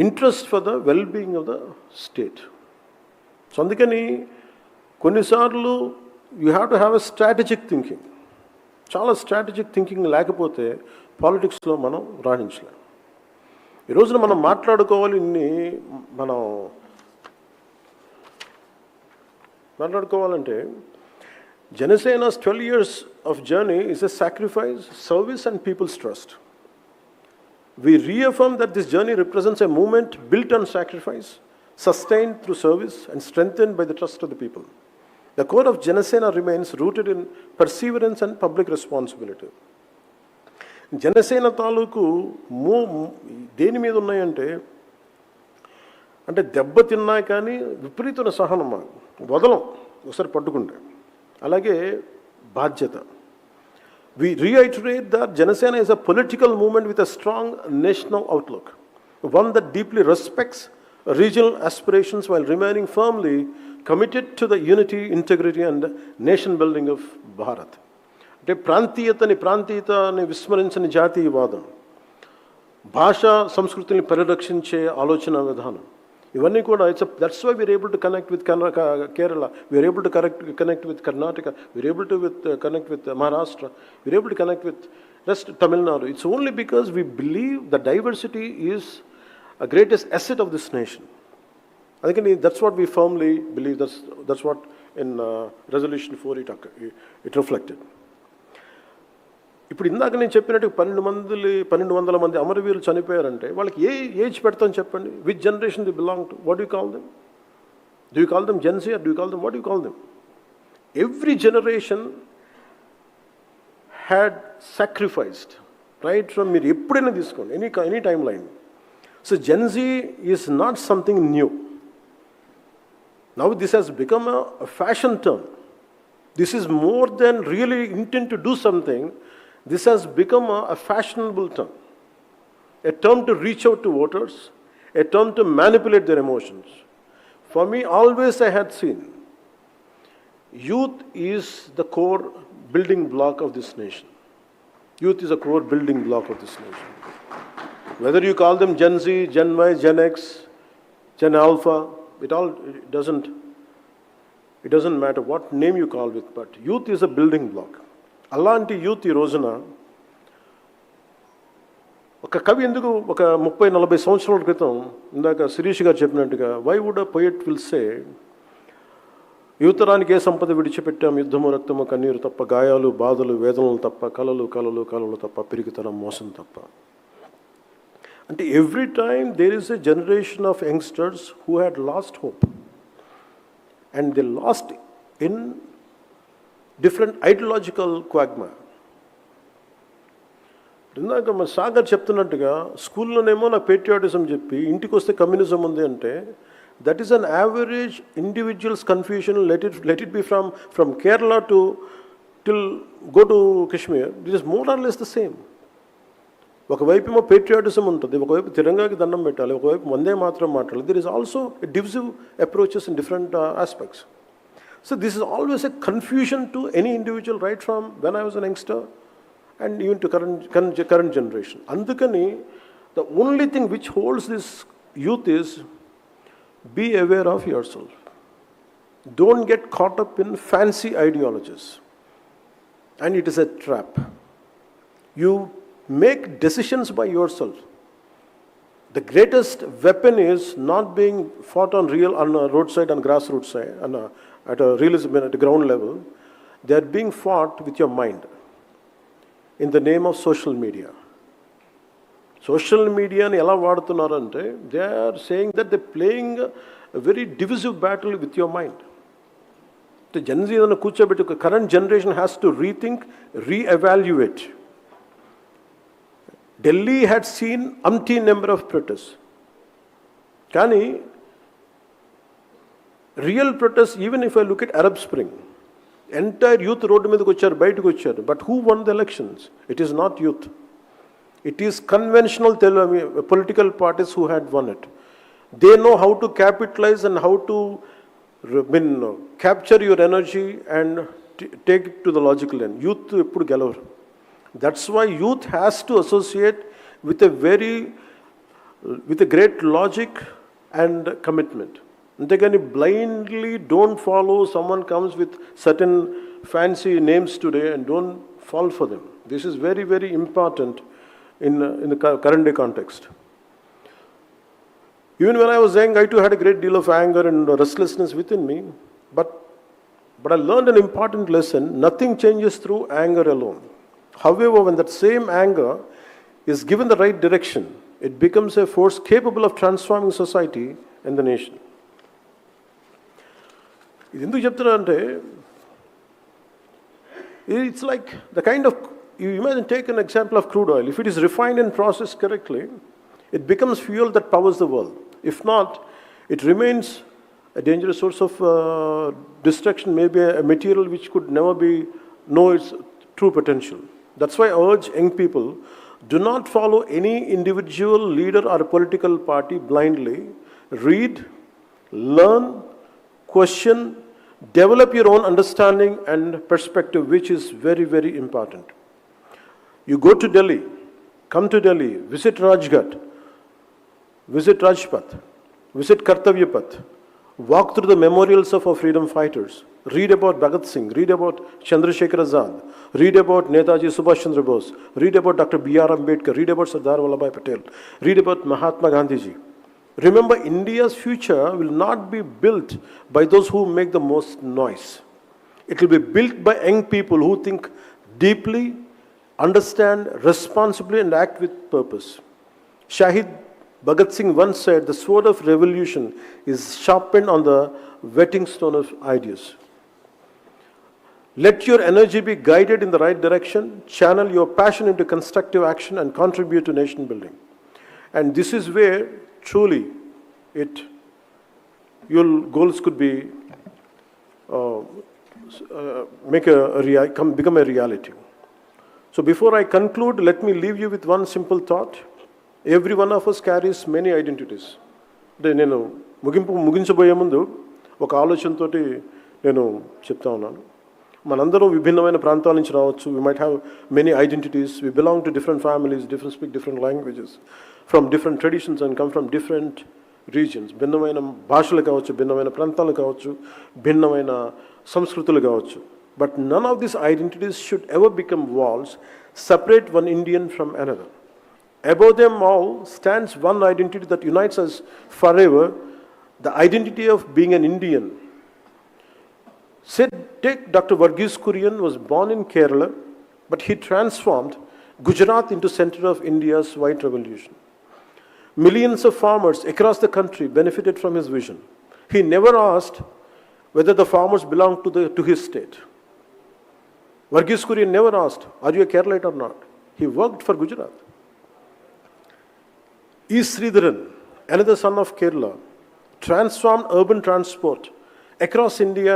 interest for the well-being of the state. So అందుకని కొన్నిసార్లు you have to have a strategic thinking. చాలా strategic thinking లేకపోతే పాలిటిక్స్లో మనం రాణించలేం. ఈ రోజున మనం మాట్లాడుకోవాలంటే జనసేన's 12 years of journey is a sacrifice, service and people's trust. We reaffirm that this journey represents a movement built on sacrifice, sustained through service and strengthened by the trust of the people. The core of Janasena remains rooted in perseverance and public responsibility. Janasena తాలూకు దేని మీద ఉన్నాయంటే దెబ్బతిన్నా కానీ విపరీతమైన సహనం, వదలం ఒకసారి పట్టుకుంటే. అలాగే బాధ్యత. We reiterate that Janasena is a political movement with a strong national outlook, one that deeply respects regional aspirations while remaining firmly committed to the unity, integrity and nation building of Bharat. అంటే ప్రాంతీయతని విస్మరించని జాతీయవాదం, భాషా సంస్కృతిని పరిరక్షించే ఆలోచన విధానం, ఇవన్నీ కూడా that's why we're able to connect with Kerala, we're able to connect with Karnataka, we're able to connect with Maharashtra, we're able to connect with rest Tamil Nadu. It's only because we believe the diversity is a greatest asset of this nation. I think that's what we firmly believe. That's what in resolution 4 it reflected. ఇప్పుడు ఇందాక నేను చెప్పినట్టు 1200 మంది అమరవీరులు చనిపోయారంటే వాళ్ళకి ఏ age పెడతాను చెప్పండి? Which generation they belong to? What you call them? Do you call them Gen Z or do you call them what you call them? Every generation had sacrificed right from, మీరు ఎప్పుడైనా తీసుకోండి, any timeline. So Gen Z is not something new. Now this has become a fashion term. This is more than really intent to do something. This has become a fashionable term, a term to reach out to voters, a term to manipulate their emotions. For me, always I had seen youth is the core building block of this nation. Youth is a core building block of this nation. Whether you call them Gen Z, Gen Y, Gen X, Gen Alpha, it doesn't matter what name you call it, but youth is a building block. అలాంటి youth ఈ రోజున ఒక కవి ఎందుకు ఒక 30-40 సంవత్సరాల క్రితం ఇందాక శిరీష్ గారు చెప్పినట్టుగా why would a poet will say, యువతరానికి ఏ సంపద విడిచిపెట్టాం, యుద్ధము రక్తము కన్నీరు తప్ప, గాయాలు బాధలు వేదనలు తప్ప, కలలు తప్ప, పిరికితనం మోసం తప్ప. అంటే every time there is a generation of youngsters who had lost hope and they lost in different ideological quagmire. ఇందాక మన సాగర్ చెప్తున్నట్టుగా స్కూల్లోనేమో నా పేట్రియాటిజం చెప్పి ఇంటికి వస్తే కమ్యూనిజం ఉంది అంటే that is an average individuals confusion. Let it be from Kerala to till go to Kashmir, that is more or less the same. ఒకవైపు ఏమో పేట్రియాటిజం ఉంటుంది, ఒకవైపు తిరంగాకి దండం పెట్టాలి, ఒకవైపు వందే మాత్రం మాట్లాడాలి. There is also divisive approaches in different aspects. So this is always a confusion to any individual, right from when I was an youngster and even to current generation. Andukani, the only thing which holds this youth is be aware of yourself. Don't get caught up in fancy ideologies. And it is a trap. You make decisions by yourself. The greatest weapon is not being fought on a roadside and grassroots side, at a realism, at a ground level. They are being fought with your mind in the name of social media. Social media ni ela vaadtunarante, they are saying that they are playing a very divisive battle with your mind. The Gen Z and the current generation has to rethink, re-evaluate. Delhi had seen umpteen number of protests. Kani real protests, even if I look at Arab Spring, entire youth road medaku vacharu, bayataku vacharu, but who won the elections? It is not youth. It is conventional political parties who had won it. They know how to capitalize and how to capture your energy and take it to the logical end. Youth eppudu gelavar. That's why youth has to associate with a very with a great logic and commitment. Antegani blindly don't follow someone comes with certain fancy names today and don't fall for them. This is very, very important in the current day context. Even when I was young, I too had a great deal of anger and restlessness within me, but I learned an important lesson. Nothing changes through anger alone. However, when that same anger is given the right direction, it becomes a force capable of transforming society and the nation. ఇది ఎందుకు చెప్తున్నా అంటే it's like the kind of, you imagine, take an example of crude oil. If it is refined and processed correctly, it becomes fuel that powers the world. If not, it remains a dangerous source of destruction, maybe a material which could never know its true potential. That's why I urge young people, do not follow any individual leader or political party blindly. Read, learn, question, develop your own understanding and perspective, which is very, very important. You go to Delhi, come to Delhi, visit Rajghat, visit Rajpath, visit Kartavya Path, walk through the memorials of our freedom fighters, read about Bhagat Singh, read about Chandrasekhar Azad, read about Netaji Subhash Chandra Bose, read about Dr. B.R. Ambedkar, read about Sardar Vallabhbhai Patel, read about Mahatma Gandhi ji. Remember, India's future will not be built by those who make the most noise. It will be built by young people who think deeply, understand responsibly, and act with purpose. Shahid Bhagat Singh once said, the sword of revolution is sharpened on the whetting stone of ideas. Let your energy be guided in the right direction, channel your passion into constructive action, and contribute to nation building. And this is where truly your goals could be become a reality. So before I conclude, let me leave you with one simple thought. Every one of us carries many identities. అంటే నేను ముగించబోయే ముందు ఒక ఆలోచనతోటి నేను చెప్తా ఉన్నాను. మనందరం విభిన్నమైన ప్రాంతాల నుంచి రావచ్చు. We might have many identities. We belong to different families, speak different languages, from different traditions and come from different regions. భిన్నమైన భాషలు కావచ్చు, భిన్నమైన ప్రాంతాలు కావచ్చు, భిన్నమైన సంస్కృతులు కావచ్చు. But none of these identities should ever become walls, separate one Indian from another. Above them all stands one identity that unites us forever, the identity of being an Indian. Take Dr. Varghese Kurian was born in Kerala, but he transformed Gujarat into center of India's white revolution. Millions of farmers across the country benefited from his vision. He never asked whether the farmers belonged to his state. Varghese Kurian never asked, are you a Keralite or not? He worked for Gujarat. E. Sridharan, another son of Kerala, transformed urban transport across India